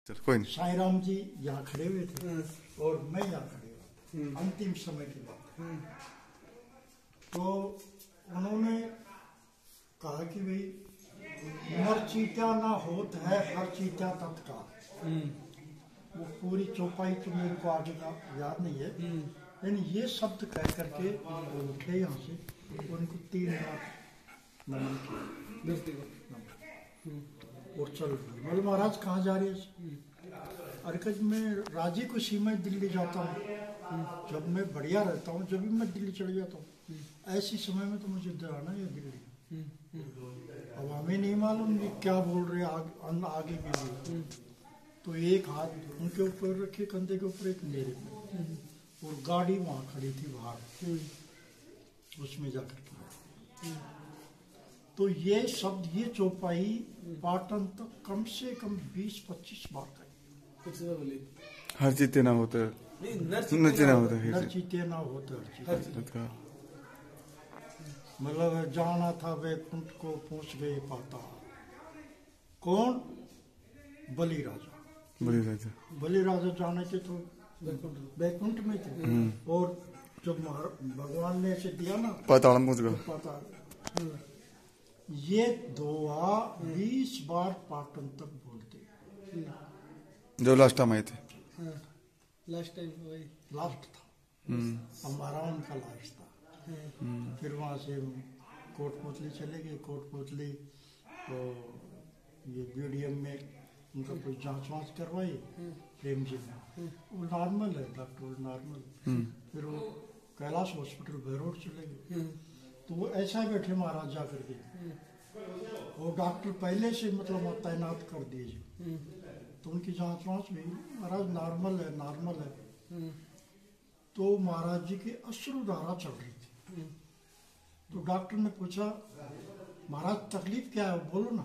कोई नहीं। साईं राम जी यहाँ खड़े हुए थे और मैं यहाँ खड़े हुआ अंतिम समय की बात। तो उन्होंने कहा कि भाई मर चीता ना होत है हर चीता तत्काल। वो पूरी चौपाई तो मेरे को आगे का याद नहीं है, लेकिन ये शब्द कह करके वो उठे यहाँ से, उनको 3 बार नमन किया और चल रही। बोले महाराज कहाँ जा रहे हैं? अरे कज मैं राजी को सीमा दिल्ली जाता हूँ, जब मैं बढ़िया रहता हूँ, जब भी मैं दिल्ली चले जाता हूँ, ऐसी समय में तो मुझे जाना है दिल्ली। अब हमें नहीं मालूम ये क्या बोल रहे आगे के लिए। तो एक हाथ उनके ऊपर रखे कंधे के ऊपर, एक मेरे पे, और गाड़ी वहाँ खड़ी थी बाहर, उसमें जाकर के। तो ये शब्द, ये चौपाई पाटन तक कम से कम 20-25 बार कही। हर चीते ना होता, नर ना होता, हर चीते ना होता, मतलब जाना था वैकुंठ को पहुंच गए पाता। कौन? बलि राजा। बलि राजा जाने के तो वैकुंठ में थे, और जब भगवान ने ऐसे दिया ना पाताल पहुंच गए। पाताल। ये दुआ 20 बार पाटन तक बोलते, जो लास्ट टाइम आए थे। लास्ट टाइम वही लास्ट था हमारा, उनका लास्ट था। फिर वहाँ से कोटपुतली चले गए। कोटपुतली तो ये बीडीएम में उनका कोई जांच वाँच करवाई प्रेम जी में, वो नॉर्मल है, डॉक्टर नॉर्मल। फिर वो कैलाश हॉस्पिटल बहरोड चले गए। तो वो ऐसा बैठे महाराज जा करके, वो डॉक्टर पहले से मतलब तैनात कर दिए। तो उनकी जांच वाँच भी महाराज नॉर्मल है, नॉर्मल है। तो महाराज जी की अश्रुधारा चल रही थी। तो डॉक्टर ने पूछा महाराज तकलीफ क्या है, बोलो ना।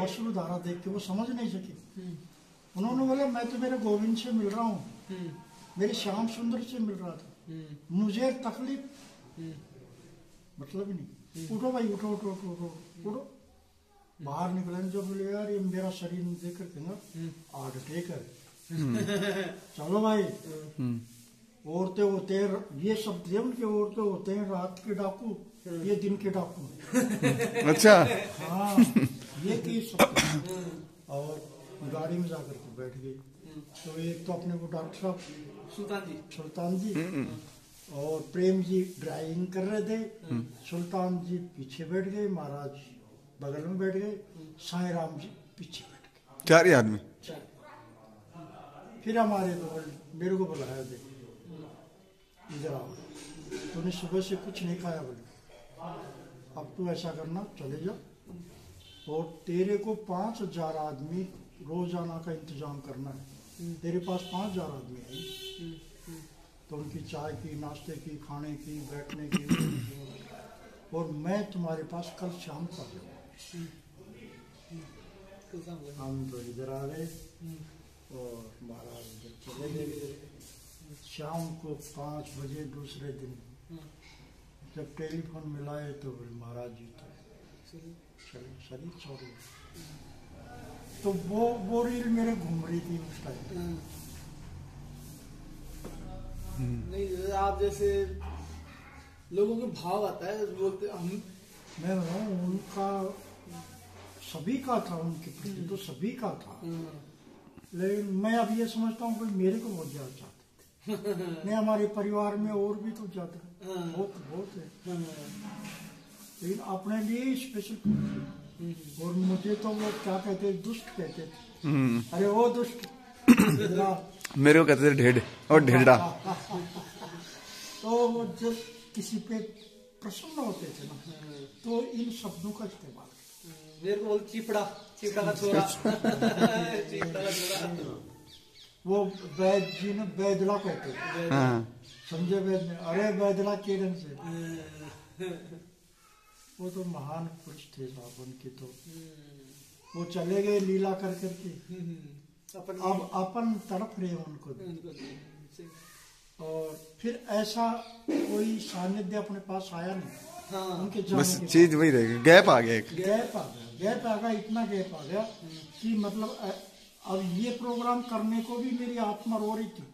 अश्रुधारा देख के वो समझ नहीं सकी। उन्होंने बोला मैं तो मेरे गोविंद से मिल रहा हूँ, मेरे श्याम सुंदर से मिल रहा था, मुझे तकलीफ मतलब ही नहीं। उठो भाई, उठो उठो उठो उठो उठो। बाहर निकले जब बोले यार ये मेरा शरीर देख कर ना हार्ट अटैक है। चलो भाई, औरतें होते हैं, ये शब्द है उनके, औरतें होते हैं रात के डाकू, ये दिन के डाकू। अच्छा, हाँ ये की शब्द। और गाड़ी में जाकर के बैठ गई। तो एक तो अपने को डॉक्टर साहब सुल्तान जी और प्रेम जी ड्राइविंग कर रहे थे। सुल्तान जी पीछे बैठ गए, महाराज बगल में बैठ गए, साईं राम जी पीछे बैठ गए। 4 ही आदमी। फिर हमारे तो मेरे को बुलाया, दे इधर आओ, तूने सुबह से कुछ नहीं खाया, बोले अब तू ऐसा करना चले जा, और तेरे को 5000 आदमी रोजाना का इंतजाम करना है। तेरे पास 5000 आदमी है, तो उनकी चाय की, नाश्ते की, खाने की, बैठने की, और मैं तुम्हारे पास कल शाम को आ जाऊंगा। हम तो इधर आ गए और महाराज इधर चले गए। शाम को 5 बजे दूसरे दिन जब टेलीफोन मिलाए तो महाराज जी तो शरीर छोड़ गए। तो वो रील मेरे घूम रही थी उस टाइम। नहीं, आप जैसे लोगों के भाव आता है, बोलते हम, मैं बताऊँ उनका सभी का था, उनके प्रति तो सभी का था, लेकिन मैं अब ये समझता हूँ कि मेरे को बहुत ज्यादा चाहते थे। नहीं, हमारे परिवार में और भी तो ज्यादा बहुत है, लेकिन अपने लिए स्पेशल। और मुझे तो वो क्या कहते हैं, दुष्ट कहते थे। अरे वो दुष्ट मेरे को कहते थे ढेड और ढेडा। तो वो जब किसी पे प्रसन्न होते थे ना, तो इन शब्दों का इस्तेमाल। मेरे को चिपड़ा का छोरा। चिपड़ा का छोरा वो वैद जी ने बैदला कहते थे। संजय वैद ने, अरे बैदला केरन से। वो तो महान पुरुष थे साहब, उनके तो वो चले गए लीला कर करके, अब अपन तड़प रहे उनको। और फिर ऐसा कोई सानिध्य अपने पास आया नहीं। उनके बस चीज वही रहेगी, गैप आ गया, गैप आ गया। गैप आ गया, इतना गैप आ गया कि मतलब अब ये प्रोग्राम करने को भी मेरी आत्मा रो रही थी,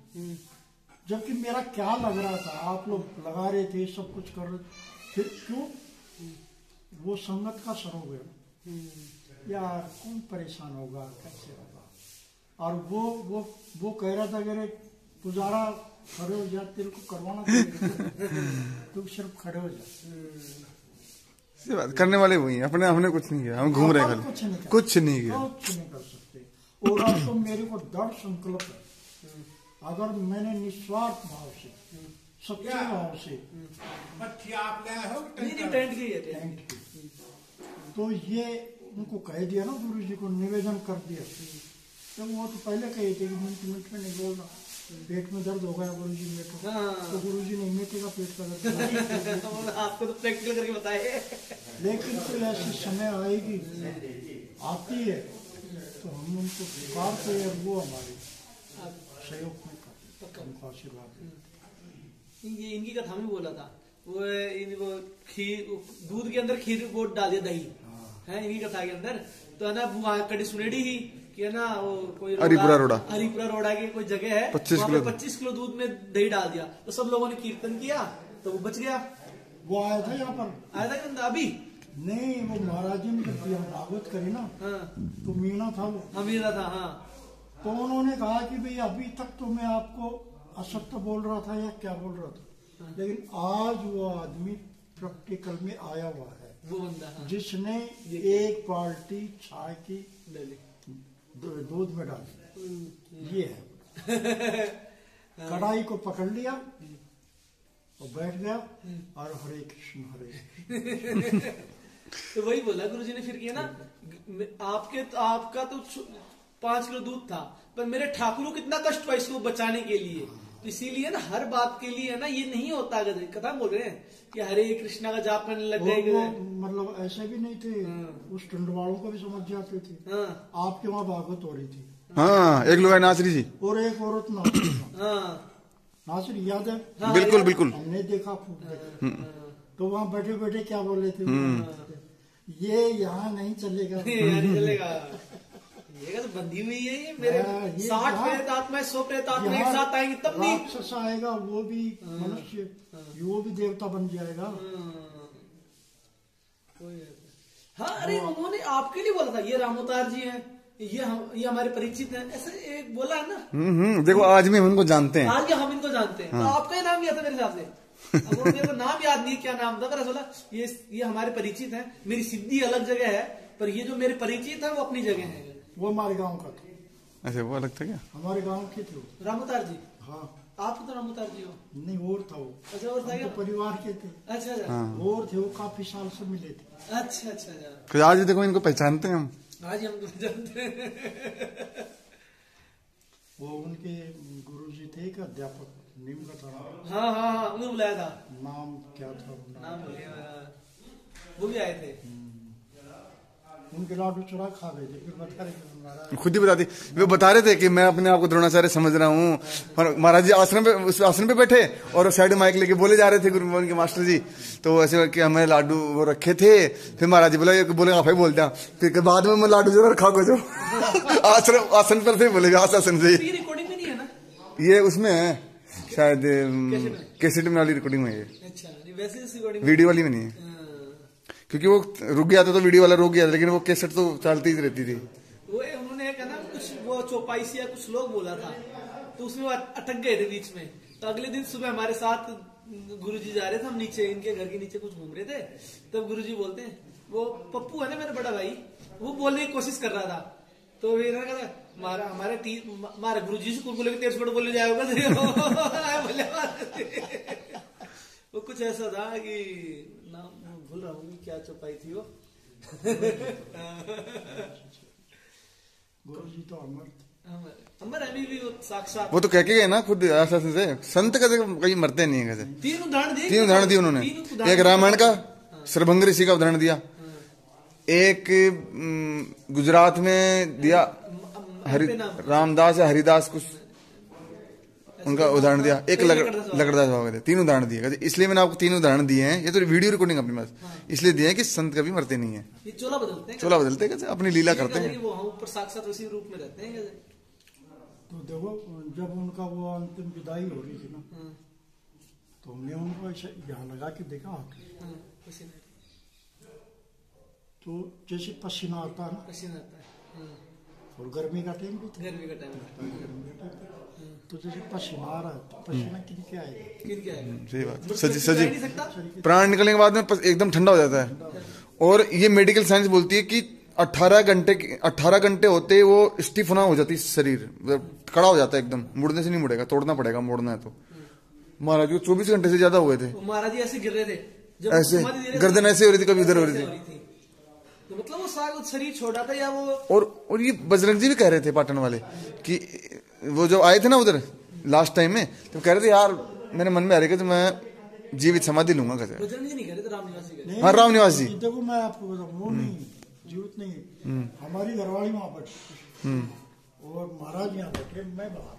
जबकि मेरा क्या लग रहा था, आप लोग लगा रहे थे, सब कुछ कर रहे थे, फिर क्यों वो संगत का असर हो गया। यार कौन परेशान होगा, कैसे होगा। और वो कह रहा था कि पुजारा खड़े हो जा, तेरे को करवाना तू सिर्फ खड़े हो जा। बात करने वाले वही हैं, अपने हमने कुछ नहीं किया, हम घूम रहे हैं, कुछ नहीं किया, कुछ नहीं कर सकते। और अब तो मेरे को दृढ़ संकल्प है, अगर मैंने निस्वार्थ भाव से, सच्चे भाव से टेंट की, तो ये उनको कह दिया ना, गुरु जी को निवेदन कर दिया। तो वो तो पहले कहे थे कि मिनट में नहीं बोलना, पेट में दर्द हो गया गुरु जी में, तो गुरु जी नहीं मिटेगा पेट का दर्द। आपको तो प्रैक्टिकल करके बताए। लेकिन कोई ऐसी समय आएगी, आती है, तो हम उनको पुकारते हैं, वो हमारे सहयोग में करते, उनको आशीर्वाद। ये इनकी कथा में बोला था, वो खीर, दूध के अंदर खीर वो डाल दिया, दही है इनकी कथा के अंदर। तो है ना वहाँ कड़ी सुनेड़ी ही कि है ना, वो कोई हरिपुरा रोड़ा की कोई जगह है, 25 किलो दूध में दही डाल दिया। तो सब लोगों ने कीर्तन किया, तो वो बच गया। वो आया था यहाँ पर, आया था कि अभी नहीं, वो महाराज जी ने जब भागवत करी ना, तो मीना था वो, हाँ मीना था, हाँ। तो उन्होंने कहा कि भाई अभी तक तो मैं आपको असत्य बोल रहा था या क्या बोल रहा था, लेकिन आज वो आदमी प्रैक्टिकल में आया हुआ है, वो बंदा, हाँ। जिसने एक बाल्टी चाय की दूध में डाल, ये है। कढ़ाई को पकड़ लिया और बैठ गया, और हरे कृष्ण हरे। तो वही बोला गुरुजी ने फिर किया ना, आपका तो 5 किलो दूध था, पर मेरे ठाकुर को कितना कष्ट हुआ इसको बचाने के लिए। तो इसीलिए ना हर बात के लिए ना ये नहीं होता, कथा बोल रहे हैं कि हरे कृष्णा का जाप करने लग गए। मतलब ऐसे भी नहीं थे, उस टंडवालों को भी समझ जाते थे। आपके वहाँ भागवत हो रही थी, हाँ, एक लोग नासरी जी और एक औरत नासरी, याद है? हाँ, बिल्कुल बिल्कुल, हमने देखा, खूब देखा। तो वहाँ बैठे बैठे क्या बोले थे, ये यहाँ नहीं चलेगा, नहीं चलेगा, ये तो बंधी हुई है, ये मेरे 60 प्रेत आत्माएं 100 प्रेत आत्मा एक साथ आएंगी तब नहीं। राक्षस आएगा, वो भी मनुष्य, वो भी देवता बन जाएगा। हाँ, अरे उन्होंने आपके लिए बोला था, ये रामोतार जी हैं, ये हमारे परिचित हैं, ऐसे एक बोला है ना। देखो आज भी हम इनको जानते हैं, आज हम इनको जानते हैं। तो आपका ही नाम लिया था मेरे हिसाब से, अब मेरे को नाम याद नहीं क्या नाम था, पर बोला ये हमारे परिचित हैं, मेरी सिद्धि अलग जगह है, पर ये जो मेरे परिचित है वो अपनी जगह है। वो हमारे गांव का था। अच्छा, वो अलग था क्या? हमारे गांव के थे रामोतार जी। हाँ, आप तो रामोतार जी हो? नहीं, और था वो। अच्छा, और था क्या? तो परिवार के थे। अच्छा, और थे वो, काफी साल से मिले थे। अच्छा। आज देखो इनको पहचानते हैं हम, आज हम तो जानते हैं। वो उनके गुरुजी थे एक अध्यापक, नीम का था। हाँ, उन्हें बुलाया था, नाम क्या था? नाम भूल, वो भी आए थे। उनके लाडू चुरा खा गए थे, फिर बता रहे थे, खुद ही बताती, वो बता रहे थे कि मैं अपने आप को द्रोणाचार्य समझ रहा हूँ। और महाराज जी उस आसन पे बैठे और साइड माइक लेके बोले जा रहे थे गुरु के मास्टर जी। तो ऐसे कि हमें लाडू वो रखे थे, फिर महाराज जी बोले आप ही बोलते, फिर बाद में मैं लाडू जरूर खा गो जो आसन पर थे, बोले आसन से। रिकॉर्डिंग में नहीं है ना ये, उसमें है शायद, कैसेट में वाली रिकॉर्डिंग में है। अच्छा, वैसे वीडियो वाली में नहीं है, क्योंकि वो रुक गया था तो वीडियो वाला रुक गया था, लेकिन वो कैसेट तो चलती ही रहती थी। वो उन्होंने कहा ना कुछ वो चौपाई से या कुछ लोग बोला था, तो उसमें वो अटक गए थे बीच में। तो अगले दिन सुबह हमारे साथ गुरुजी जा रहे थे, हम नीचे इनके घर के नीचे कुछ घूम रहे थे, तब गुरुजी बोलते हैं, वो पप्पू है ना मेरा बड़ा भाई, वो बोलने की कोशिश कर रहा था। तो फिर हमारे गुरुजी से कुरकुले के 13 बोले जाएगा वो कुछ ऐसा था कि नाम भूल रहा हूँ क्या चौपाई थी वो। गुरुजी तो अमर अभी भी वो साक्षात, वो तो कह के गए ना खुद आश्वासन से, संत कहीं मरते नहीं है। कैसे 3 उदाहरण दिए उन्होंने, एक रामायण का, सरभंग ऋषि का उदाहरण दिया, एक गुजरात में दिया, रामदास या हरिदास कुछ उनका उदाहरण दिया, एक लकड़दास बाबा थे, 3 उदाहरण दिए। कहते इसलिए मैंने आपको 3 उदाहरण दिए हैं, ये तो वीडियो रिकॉर्डिंग अपने पास इसलिए दिए हैं कि संत कभी मरते नहीं है, ये चोला बदलते हैं, चोला बदलते हैं, अपनी लीला करते हैं। वो हम ऊपर साक्षात उसी रूप में रहते हैं। तो देखो जब उनका वो अंतिम विदाई हो रही थी ना, तो हमने उनको ऐसे यहाँ लगा के देखा आके, तो जैसे पसीना आता है ना, पसीना आता है, और गर्मी का टाइम भी था, गर्मी का टाइम, तो जैसे पसीना आ रहा है तो पसीना किनके आएगा, किनके आएगा, सही बात, सजी नहीं सकता। प्राण निकलने के बाद में एकदम ठंडा हो जाता है। और ये मेडिकल साइंस बोलती है कि 18 घंटे होते वो स्टिफ होना हो जाती है, शरीर कड़ा हो जाता है एकदम, मुड़ने से नहीं मुड़ेगा, तोड़ना पड़ेगा, मोड़ना है तो। महाराज को 24 घंटे से ज्यादा हो गए थे, महाराज जी ऐसे गिर रहे थे, जब ऐसे गर्दन ऐसे हो रही थी, कभी इधर हो रही थी, तो मतलब वो शरीर छोटा था या वो। और ये बजरंग जी भी कह रहे थे पाटन वाले कि वो जब आए थे ना उधर लास्ट टाइम में, तो कह रहे थे यार मेरे मन में आ रहा है कि मैं जीवित समाधि लूंगा। कहते बजरंग जी नहीं कह रहे थे, रामनिवास जी कह रहे थे। हाँ रामनिवास जी। देखो मैं आपको बताऊँ, वो नहीं जीवित नहीं, हमारी घरवाली वहाँ बैठी और महाराज यहाँ बैठे, मैं बाहर,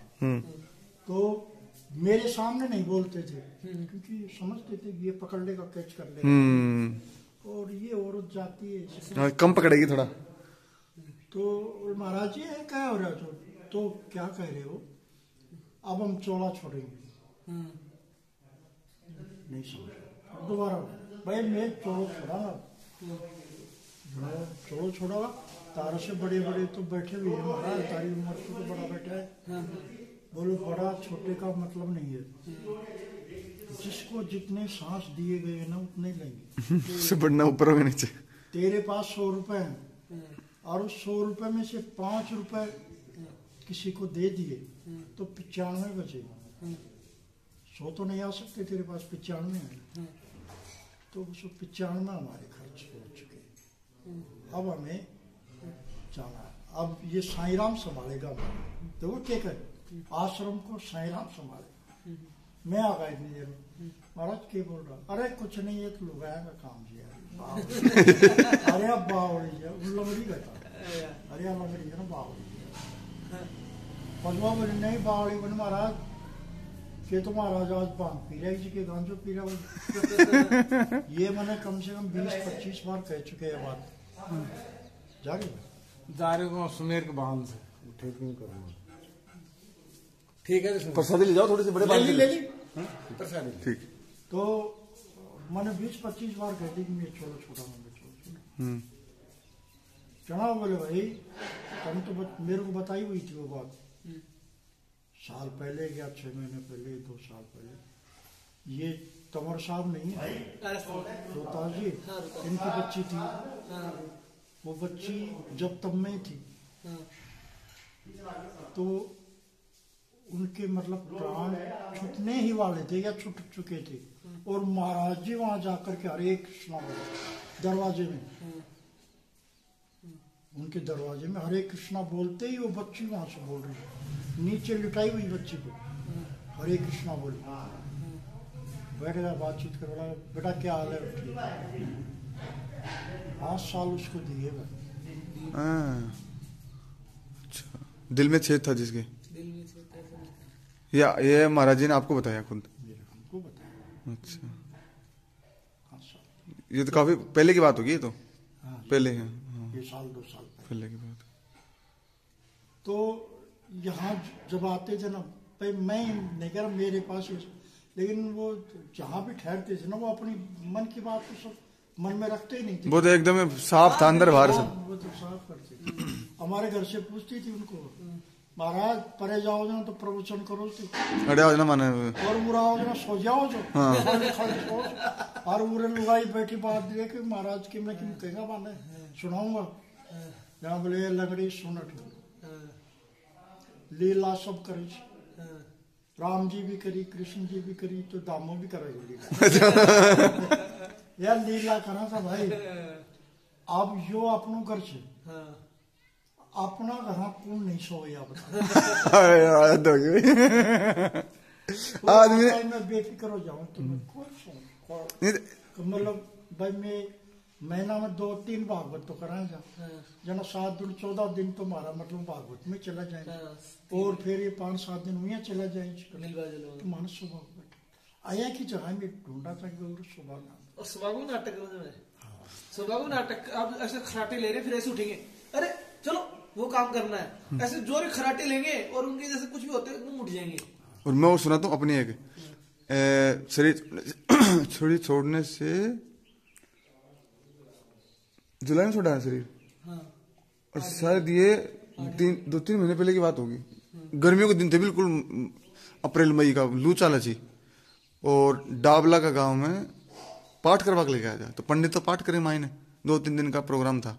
तो मेरे सामने नहीं बोलते थे क्योंकि समझते थे कि ये पकड़ लेगा, कैच कर लेगा, और ये औरत जाती है कम पकड़ेगी थोड़ा। तो महाराज जी क्या हो रहा है, तो क्या कह रहे हो, अब हम चोला छोड़ेंगे, नहीं समझ, दोबारा भाई मैं चोलो छोड़ा ना, चोलो छोड़ा, तारा से बड़े बड़े तो बैठे हुए हैं महाराज, तारी उम्र से तो बड़ा बैठा है, बोलो बड़ा छोटे का मतलब नहीं है, जिसको जितने सांस दिए गए ना उतने लेंगे, उससे बढ़ना ऊपर होगा नीचे। तेरे पास 100 रुपए हैं और उस 100 रुपए में से 5 रुपए किसी को दे दिए तो 95 बचे, 100 तो नहीं आ सकते तेरे पास, 95 है, तो 95 हमारे खर्च हो चुके, अब हमें जाना है, अब ये साईं राम संभालेगा। देखो क्या करे, आश्रम को साईं राम संभाले। मैं आ गया इतनी देर में, महाराज क्या बोल रहा, अरे कुछ नहीं है तो लुगाया का काम जी, अरे अब बावड़ी जी लंगड़ी कहता, अरे लंगड़ी है ना बावड़ी, पजवा बोले नहीं बावड़ी बने महाराज के, तो महाराज आज बांग पी रहे जी के गांजो पी रहा, ये मैंने कम से कम 20-25 बार कह चुके हैं बात, जागे जा रहे हो सुमेर के बांध से उठे क्यों करूँगा, ठीक है प्रसादी ले जाओ थोड़ी सी, बड़े ले ली प्रसादी ठीक। तो मैंने 20-25 बार कह दी कि मैं छोड़ो छोड़ा, मैं छोड़ो चढ़ा, बोले भाई तुम तो मेरे को बताई हुई थी वो बात, साल पहले या 6 महीने पहले, 2 साल पहले, ये तंवर साहब नहीं है रोहतास जी, इनकी बच्ची थी, वो बच्ची जब तब में थी, तो उनके मतलब प्राण छूटने ही वाले थे या छूट चुके थे, और महाराज जी वहां जाकर के हरे कृष्णा दरवाजे में, उनके दरवाजे में हरे कृष्णा बोलते ही वो बच्ची वहां से बोल रही है, नीचे लिटाई हुई बच्ची को हरे कृष्णा बोल, बैठ गया, बातचीत कर रहा, बेटा क्या हाल है, 5 साल उसको दिए। अच्छा, दिल में छेद था जिसके, या ये महाराज जी ने आपको बताया खुद? हमको बताया। अच्छा, ये तो काफी पहले की बात होगी, ये तो पहले है, ये 1-2 साल पहले की बात। तो यहाँ जब आते थे ना, भाई मैं नहीं कह रहा मेरे पास, लेकिन वो जहाँ भी ठहरते थे ना, वो अपनी मन की बात तो सब मन में रखते ही नहीं थे, वो तो एकदम साफ था अंदर बाहर सब, वो तो साफ करते। हमारे घर से पूछती थी उनको, महाराज परे जाओ ना तो प्रवचन करो, अरे आज ना माने और मुराओ ना सो जाओ जो, और पूरे लुगाई बैठी बात दिए कि महाराज की मैं क्यों कहेगा माने सुनाऊंगा, जहाँ बोले लंगड़ी सुनट लीला सब करी, राम जी भी करी, कृष्ण जी भी करी, तो दामो भी करेगी यार, लीला करा था भाई। अब यो अपनों घर से अपना घर कौन नहीं सोया, आदमी मैं बेफिक्र हो जाऊं तो मैं कौन सो, मतलब भाई महीना में 2-3 भागवत तो कराए जा हाँ, जना 7 दिन 14 दिन तो हमारा मतलब भागवत में चला जाए हाँ, और फिर ये 5-7 दिन वहीं चला जाए नीलवा जलवा। तो मन सुबह आया की जगह में ढूंढा था कि और सुबह ना और सुबह को नाटक में सुबह को नाटक अब ऐसे खराटे ले रहे फिर ऐसे उठेंगे, अरे चलो वो काम करना है, ऐसे जोर खराटे लेंगे और उनके जैसे कुछ भी होते हैं एकदम उठ जाएंगे। और मैं वो सुनाता हूँ अपनी एक शरीर छोड़ने से जुलाई में छोड़ा है शरीर, हाँ, और शायद ये 2-3 महीने पहले की बात होगी। गर्मियों के दिन थे बिल्कुल, अप्रैल मई का लू चाला थी, और डाबला का गांव में पाठ करवा के लेके आया था। तो पंडित तो पाठ करे माई ने, 2-3 दिन का प्रोग्राम था,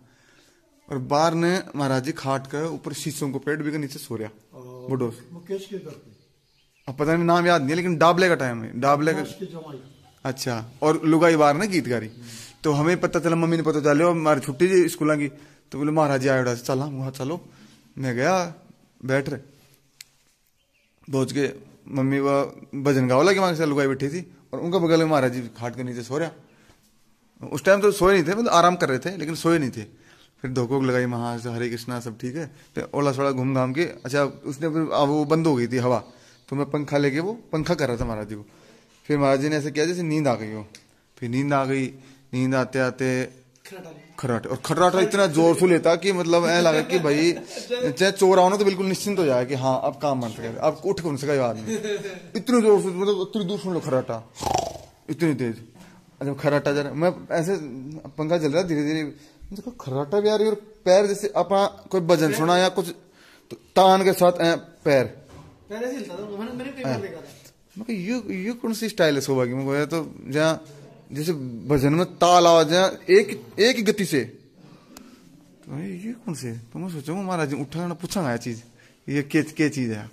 और बाहर ने महाराज जी खाट के ऊपर शीशों को पेड़ भी के नीचे सो रहा बुडोस। मुकेश के घर पे अब पता नहीं नाम याद नहीं है, लेकिन डाबले का टाइम है, डाबले का। उसकी जमाई अच्छा, और लुगाई बार ने गीत गारी। तो हमें पता चला, मम्मी ने पता चला, हमारी छुट्टी जी स्कूल की, तो बोले महाराज जी आए चला वहां चलो। मैं गया, बैठ रहे, पहुंच के मम्मी वो भजन गावला की वहां से लुगाई बैठी थी, और उनका बगल में महाराज जी खाट के नीचे सो रहा। उस टाइम तो सोए नहीं थे, मतलब आराम कर रहे थे, लेकिन सोए नहीं थे। फिर धोखों लगाई वहां से, हरे कृष्णा सब ठीक है, फिर ओला सोला घूम घाम के, अच्छा उसने फिर वो बंद हो गई थी हवा, तो मैं पंखा लेके वो पंखा कर रहा था महाराज जी को। फिर महाराज जी ने ऐसे किया जैसे नींद आ गई हो, फिर नींद आ गई, नींद आते आते खर्राटे, और खर्राटा इतना जोर से लेता कि मतलब ऐसा लगा कि भाई चाहे चोर आओ ना तो बिल्कुल निश्चिंत हो जाए कि हाँ अब काम बन सके, अब उठ के उन सका आदमी, इतने जोर से, मतलब उतनी दूर सुन लो खर्राटा, इतनी तेज। अच्छा खर्राटा जरा, मैं ऐसे पंखा चल रहा धीरे धीरे, देखो खर्राटा भी आ रही, और पैर जैसे अपना कोई भजन सुना या कुछ तो तान के साथ पैर पहले से हिलता था, मैंने कई बार देखा था। मैं ये कौन सी स्टाइल है शोभा की? मैं तो जहाँ जैसे भजन में ताल आवाज एक ही गति से, तो ये कौन से? तो मैं सोचूंगा महाराज जी उठा ना पूछा यह चीज, ये क्या चीज है?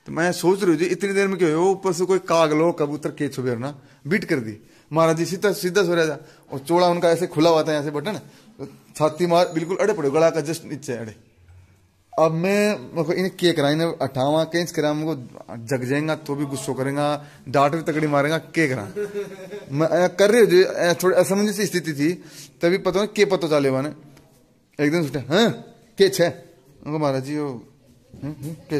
तो मैं सोच रही हूँ इतनी देर में क्या हो, ऊपर से कोई कागलो कबूतर के छुबेर ना बीट कर दी। महाराज जी सीधा सीधा सो रहा था, और चोड़ा उनका ऐसे खुला हुआ था यहाँ से बटन, तो छाती मार बिल्कुल अड़े पड़े, गला का जस्ट नीचे अड़े। अब मैं इन्हें क्या करा, इन्हें अठावा कैंच करा, हमको जग जाएगा तो भी गुस्सो करेगा, डांट भी तकड़ी मारेगा, क्या करा मैं कर रही हूँ। थोड़ी असमंजस स्थिति थी, तभी पता नहीं क्या पता चले वाने एकदम सुटे, हाँ के छे उनको महाराज जी वो के,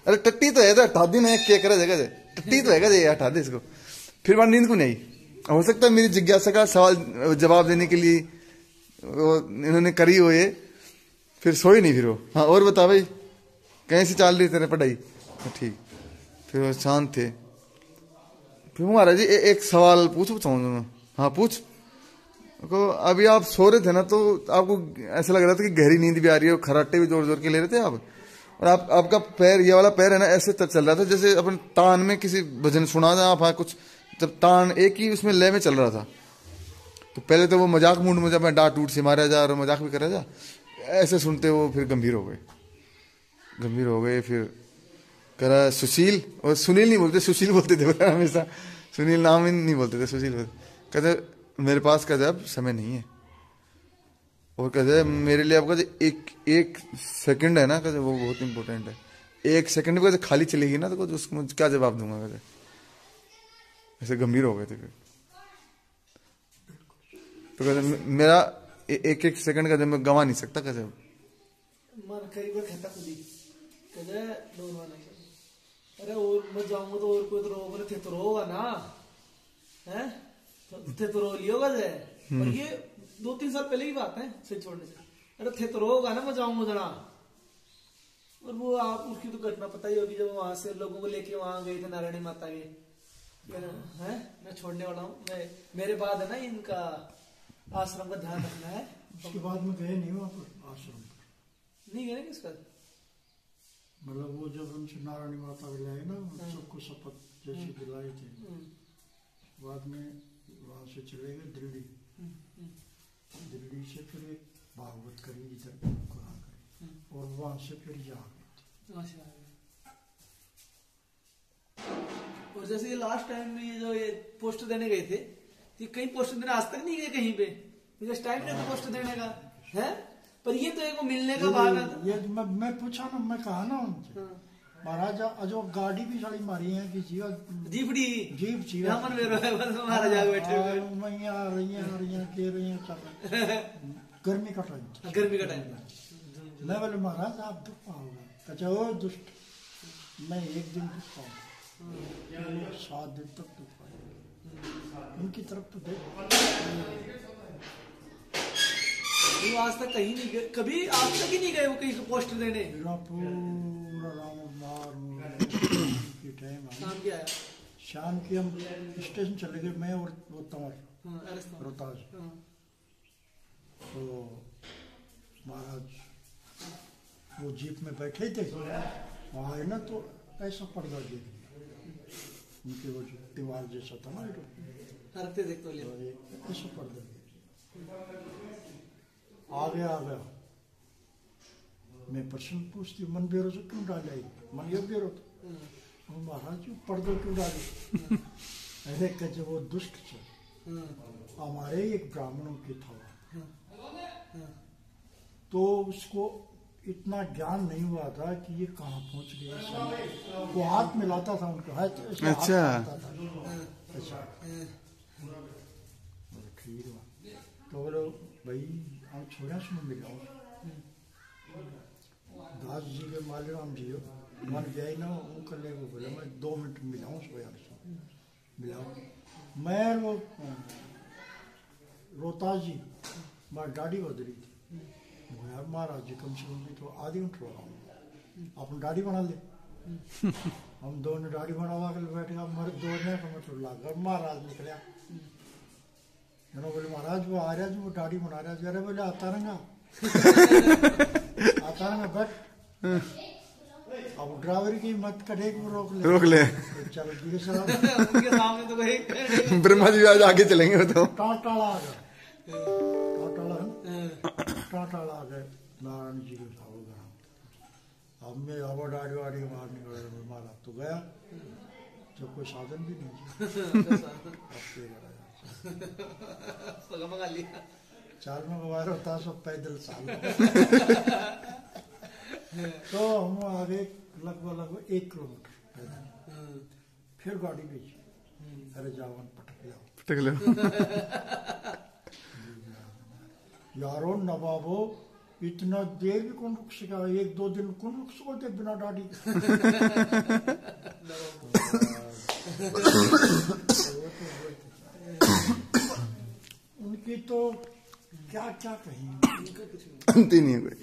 अरे टट्टी तो है, हटा दी ना, क्या करा जगह टट्टी तो है, हटा दे इसको। फिर बार नींद को नहीं, हो सकता है मेरी जिज्ञासा का सवाल जवाब देने के लिए इन्होंने करी हो ये, फिर सोई नहीं फिर वो। हाँ और बता भाई कैसी चल रही तेरे पढ़ाई? ठीक, फिर वो शांत थे। फिर महाराज जी एक सवाल पूछूं मैं? हाँ पूछ। को अभी आप सो रहे थे ना, तो आपको ऐसा लग रहा था कि गहरी नींद भी आ रही है, खराटे भी जोर जोर के ले रहे थे आप, और आपका पैर, ये वाला पैर है ना, ऐसे चल रहा था जैसे अपन तान में किसी भजन सुना था आप, कुछ जब तान एक ही उसमें लय में चल रहा था। तो पहले तो वो मजाक मूड में, जब मैं डांट टूट से मारा जा और मजाक भी करा जा, ऐसे सुनते वो फिर गंभीर हो गए। फिर करा सुशील, और सुनील नहीं बोलते, सुशील बोलते थे हमेशा, सुनील नाम ही नहीं बोलते थे, सुशील बोलते। कहते मेरे पास कहते अब समय नहीं है, और कहते मेरे लिए आपका एक सेकंड है ना, कहते वो बहुत इंपॉर्टेंट है, 1 सेकंड भी कहते खाली चलेगी ना, तो उसको क्या जवाब दूंगा? कहते ऐसे गंभीर हो गए थे। तो कहते मेरा एक सेकंड का मैं गंवा नहीं सकता। कैसे मन कई बार कहता खुद ही, कहते अरे और मैं जाऊंगा तो और कोई तो रोग थे तो रोगा ना, हैं थे तो रो लियोगा जे। और ये 2-3 साल पहले की बात है से छोड़ने से, अरे थे तो रोगा ना, मैं जाऊंगा जरा। और वो आप उसकी तो घटना पता ही होगी, जब वहां से लोगों को लेके वहां गए थे नारायणी माता के, हैं मैं छोड़ने वाला हूँ, मैं मेरे बाद है ना इनका आश्रम का ध्यान रखना है। उसके बाद में गए नहीं वहाँ पर आश्रम पर, नहीं गए ना किसका, मतलब वो जब उनसे नारायणी माता मिलाए ना, सबको शपथ जैसे दिलाए थे, बाद में वहां से चले गए दिल्ली, दिल्ली से फिर एक भागवत करी इधर और वहां से फिर यहाँ गए। और जैसे ये लास्ट टाइम में ये जो ये पोस्ट देने गए थे, ये कहीं पोस्ट देने आज तक नहीं गए कहीं पे, बिकॉज टाइम नहीं था पोस्ट देने का है। पर ये तो एक मिलने का बहाना था। ये मैं पूछा ना, मैं कहा ना उनसे, महाराज अजो गाड़ी भी सारी मारी है कि जीपड़ी जीप जीव रामन में रहे बस महाराज आगे बैठे हुए मैं आ रही हैं के रही हैं चल गर्मी का टाइम गर्मी का टाइम मैं बोले महाराज आप दुख पाओगे कचा ओ दुष्ट मैं एक दिन दुख पाऊंगा 7 दिन तक दुख पाऊंगा उनकी तरफ तो देख वो आज तक कहीं नहीं गए, कभी आज तक ही नहीं गए वो कहीं पोस्टर देने। पूरा राम की टाइम शाम की आया, शाम की हम स्टेशन चले गए, मैं और वो तंवर रोहतास। तो महाराज वो जीप में बैठे थे, वहाँ है ना तो ऐसा पर्दा देख लिया उनके, वो जो दीवार जैसा था ना रखते देखते ऐसा पर्दा आ गया। मैं प्रश्न पूछती हूँ, मन बेरो से क्यों डाले, मन ये बेरो तो महाराज जी पर्दो क्यों डाले? अरे कहे वो दुष्ट थे, हमारे एक ब्राह्मणों की था, तो उसको इतना ज्ञान नहीं हुआ था कि ये कहाँ पहुंच गए। वो हाथ मिलाता था उनको, हाथ अच्छा अच्छा ठीक है। तो बोलो भाई हम छोड़ा सुन मिलाओ दास जी के मालिराम जी हो मन गया ना उनका ले वो बोले मैं 2 मिनट मिलाऊँ सोया मिलाओ। मैं वो रोहतास जी मार दाढ़ी बदली थी, यार महाराज जी कम से कम भी तो आधी उठ रहा हूँ, अपन दाढ़ी बना ले। हम दोनों दाढ़ी बनावा कर बैठे, मर दौड़ने का मतलब लगा। महाराज निकला, बोले महाराज वो आ रहा जी, वो दाढ़ी बना रहा जी। अरे बोले आता रहेगा आता रहेगा बट अब ड्राइवर की मत कटे को रोक ले चल दिए साहब उनके सामने तो भाई ब्रह्मा जी आज आगे चलेंगे वो तो टाटाला आ गए, टाटाला आ गए नारायण जी के साहब। अब मैं अब दाढ़ी वाड़ी बाहर निकल मारा तो गया, जब कोई साधन भी नहीं चाल में गवार होता सब पैदल साल। तो हम आगे लगभग 1 किलोमीटर पैदल, फिर गाड़ी भेजी। अरे जावन पटक लो यारो नवाबो, इतना देर भी कौन रुक सका, 1-2 दिन कौन रुक सकते बिना दाढ़ी। उनकी तो क्या क्या कहीं अंत ही नहीं है कोई।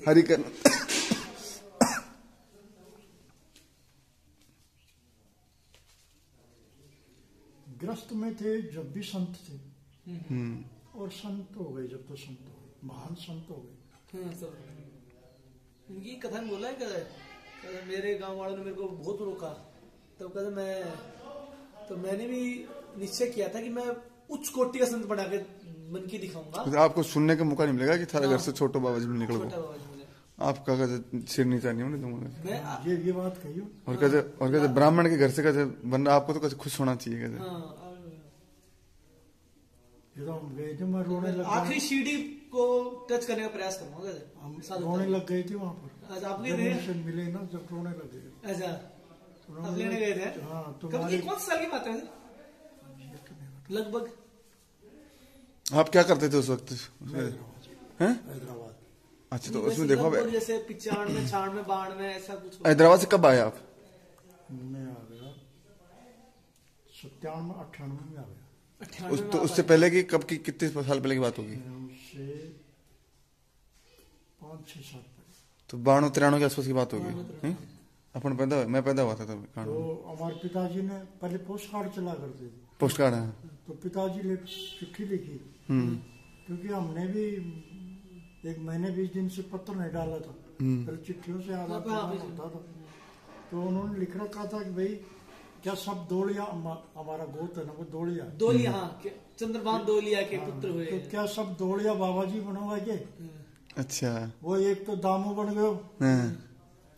हरि कर ग्रस्त में थे जब भी संत थे, और संत हो गए जब तो संत हो गए, महान संत हो गए। इनकी कथा में बोला है क्या, मेरे गांव वालों ने मेरे को बहुत रोका, तब कहते तो मैंने भी निश्चय किया था कि मैं उच्च कोटि का संत बना के मन की दिखाऊंगा। तो आपको सुनने का मौका नहीं मिलेगा कि थारा घर से छोटो बाबा जी निकल गो, आपका सिर नीचा नहीं होने दूंगा। ये बात कही। और कहते ब्राह्मण के घर से कहते बंदा आपको तो कैसे खुश होना चाहिए। कहते मैं रोने लगा, आखिरी सीढ़ी को टच करने का प्रयास करूंगा। हम रोने लग गई थी वहाँ पर, आपके मिले ना जब रोने लग गए। अच्छा आप लेने गए थे? हाँ तुम्हारी कौन साल की बात है लगभग? आप क्या करते थे उस वक्त? हैदराबाद। अच्छा तो उसमें देखो जैसे 95 96 92 ऐसा कुछ। हैदराबाद से कब आए आप? मैं आ गया 97 98 में आ गया। तो उससे पहले की कब की कितने साल पहले की बात होगी? उससे 5-6 साल पहले, तो 92-93 के आसपास की बात होगी। अपन मैं पैदा हुआ था तब। तो हमारे पिताजी ने पहले पोस्ट कार्ड चला करते थे। पोस्ट कार्ड है। तो पिताजी ने चिट्ठी लिखी, क्योंकि हमने भी 1 महीने 20 दिन से पत्र नहीं डाला था, पहले चिट्ठियों से आदान प्रदान होता था। तो उन्होंने लिख रखा था कि भाई क्या सब दौड़िया, हमारा गोत्र है ना वो दौड़िया, चंद्रभान दौलिया के पुत्र हुए। तो क्या सब दौड़िया बाबा जी बनोगा के? अच्छा वो एक तो दामू बन गयो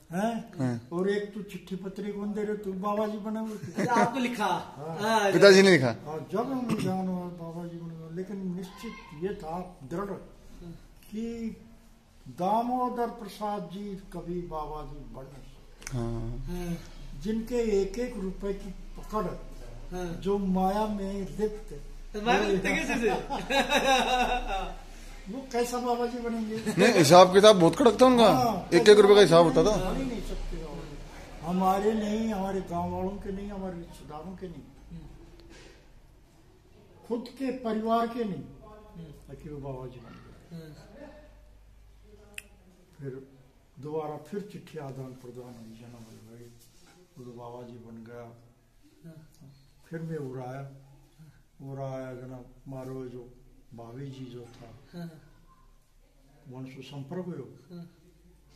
हैं, और एक तो चिट्ठी पत्री कौन दे रहे, तू बाबा जी बने हुए। आपको लिखा? पिताजी ने लिखा। जब हम जान हुआ बाबा जी बने, लेकिन निश्चित ये था दृढ़ कि दामोदर प्रसाद जी कभी बाबा जी बने। हाँ, जिनके एक एक रुपए की पकड़, हाँ। जो माया में लिप्त, तो मैं भी लिखते कैसे से? वो कैसा बाबा जी बनेंगे? नहीं, हिसाब किताब बहुत कड़क था उनका। हाँ, एक एक रुपए का हिसाब होता था। बन ही नहीं सकते बाबा। हमारे नहीं, हमारे गांव वालों के नहीं, हमारे रिश्तेदारों के नहीं, खुद के परिवार के नहीं, ताकि वो बाबा जी बन गए। फिर दोबारा फिर चिट्ठी आदान प्रदान हुई, जन्म भाई वो तो बाबा जी बन गया। फिर मैं उड़ाया जनाब मारो जो भाभी जी जो था वंशु संपर्क हुयो,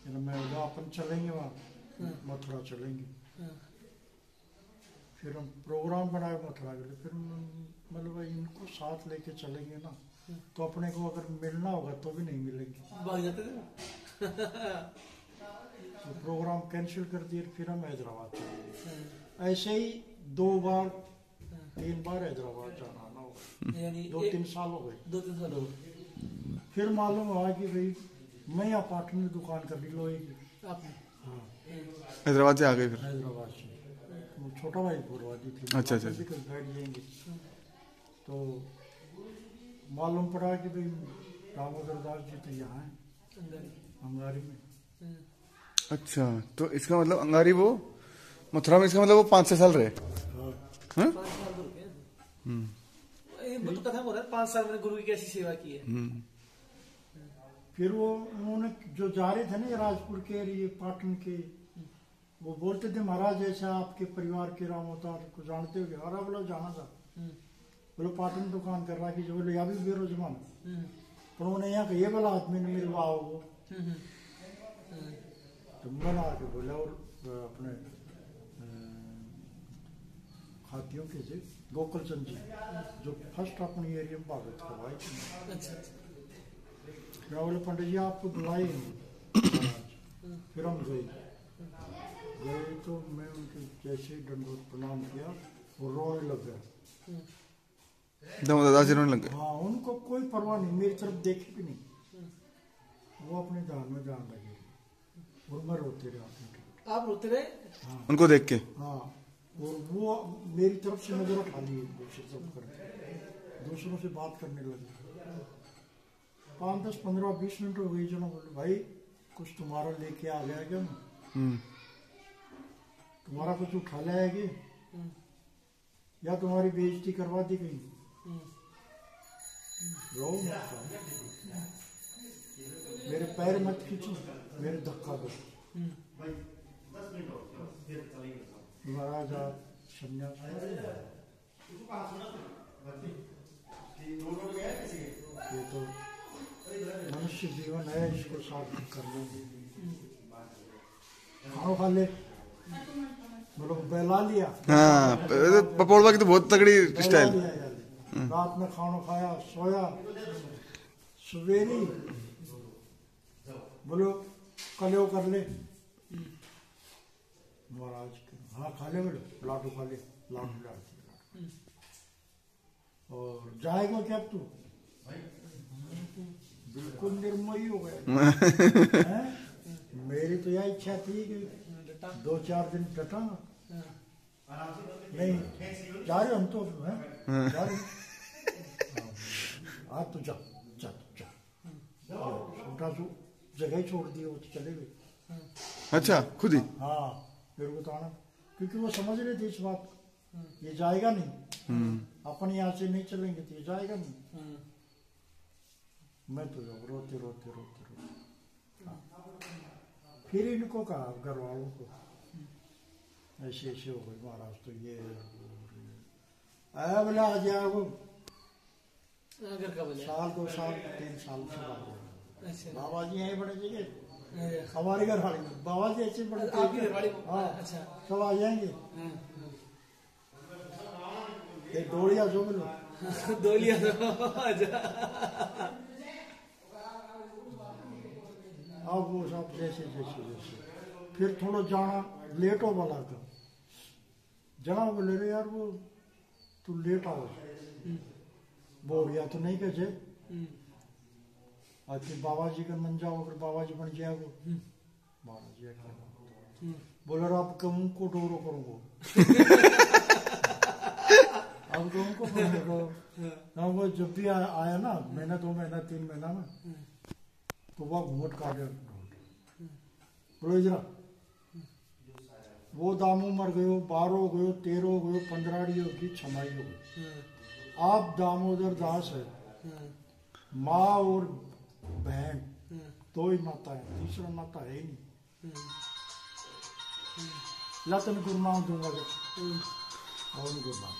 मैं बोला अपन चलेंगे वहाँ मथुरा चलेंगे। फिर हम प्रोग्राम बनाए मथुरा के लिए। फिर मतलब भाई इनको साथ लेके चलेंगे ना तो अपने को अगर मिलना होगा तो भी नहीं मिलेंगे, भाग जाते थे। तो प्रोग्राम कैंसिल कर दिए। फिर हम हैदराबाद चले। ऐसे ही 3 बार हैदराबाद जाना आना होगा। यानी 2-3 साल हो गए। 2-3 साल हो गए। फिर मालूम हुआ कि भाई मैं यहाँ पाटन में दुकान कर ली लोहे की। आपने? हाँ, हैदराबाद से आ गए फिर। हैदराबाद से वो छोटा भाई पूर्वादी थी। अच्छा, अच्छा, वापस भी कल बैठ जाएंगे। तो मालूम पड़ा कि भाई दामोदर दास जी तो यहाँ है अंगारी में। अच्छा, तो इसका मतलब अंगारी वो मथुरा में, इसका मतलब वो 5-6 साल रहे। हाँ। हाँ? 5 साल तो रुके हैं। ये तो कथा हो रहा है 5 साल मैंने गुरु की कैसी सेवा की है। फिर वो उन्होंने जो जा रहे थे ना ये राजपुर के ये पाटन के, वो बोलते थे महाराज ऐसा आपके परिवार के राम अवतार को जानते हो? अरे बोलो जाना था। बोलो पाटन दुकान कर रहा कि जो बोले या भी बेरोजमान, पर उन्होंने यहाँ ये बोला आदमी ने मिलवाओ वो। तो मैंने आके बोला और अपने खातियों के थे गोकुल चंद जी जो फर्स्ट अपनी एरिया में भागवत करवाई थी। अच्छा। मैं बोले पंडित जी आपको बुलाए फिर हम गए तो मैं उनके जैसे ही दंडोत प्रणाम किया वो रोने लग गया। दामोदर दास जी रोने लग गए। हाँ, उनको कोई परवाह नहीं, मेरी तरफ देखे भी नहीं, वो अपने ध्यान में जान लगे और मैं रोते रहा। आप रोते रहे? हाँ, उनको देख के। हाँ, और वो मेरी तरफ से नजर उठा लिए दूसरी तरफ करके, दूसरों से बात करने लगे। 5, 10, 15, 20 मिनट हो गई। जना बोले भाई कुछ तुम्हारा लेके आ गया क्या? तुम्हारा कुछ उठा लाया कि या तुम्हारी बेइज्जती करवा दी गई? रो मत, मेरे पैर मत खींचो, मेरे धक्का दो। महाराज आप संन्यास ये तो मनुष्य जीवन है, इसको सार्थक कर लेंगे। खाओ खा ले, मतलब बहला लिया। हाँ, पपौड़वा की तो बहुत तगड़ी स्टाइल। रात में खाना खाया, सोया, सवेरी बोलो कले कर ले। महाराज हाँ खा ले, बोलो लाडू खा ले, लाडू डाल दिए। और जाएगा क्या तू? बिल्कुल निर्मोही हो गया। मेरी तो यह इच्छा थी कि 2-4 दिन डटा ना, नहीं जा रहे हम तो हैं, जा रहे आज तो जा जा जा, छोटा सा जगह छोड़ दिए, वो तो चले गए। अच्छा, खुद ही? हाँ, फिर बताना, क्योंकि वो समझ रहे थे इस बात को, ये जाएगा नहीं, अपन यहाँ से नहीं चलेंगे तो ये जाएगा नहीं। मैं तो रोते रोते रोते रोते फिर इनको कहा घर वालों को ऐसे ऐसे हो गई महाराज, तो ये आया बोला आ जाए वो अगर का बोले 1, 2 साल 3 साल से बाद। अच्छा। बाबा जी यहीं बड़े जगह हमारे घर वाले बाबा जी ऐसे बड़े आपकी घर वाली? हाँ, अच्छा। सब आ जाएंगे। एक डोलिया जो मिलो दोलिया अच्छा। अब वो सब जैसे जैसे जैसे फिर थोड़ा जाना लेट हो वाला था। जना बोले रे यार वो तू लेट आओ, बोलिया तो नहीं कैसे आज बाबा जी का मन जाओ, अगर बाबा जी बन जाए वो बाबा जी बोले अब कहूँ को डोरो करूँगा अब कहूँ को वो जब भी आया ना महीना 2 महीना 3 महीना में तो वह घूमट काटे बोलो जरा वो दामू मर गयो 12 हो गयो 13 हो गयो 15 होगी 6 हो गई आप दामोदर दास है माँ और बहन 2 ही माता है तीसरा माता है ही नहीं लतन गुरु मान दूंगा और गुरु मान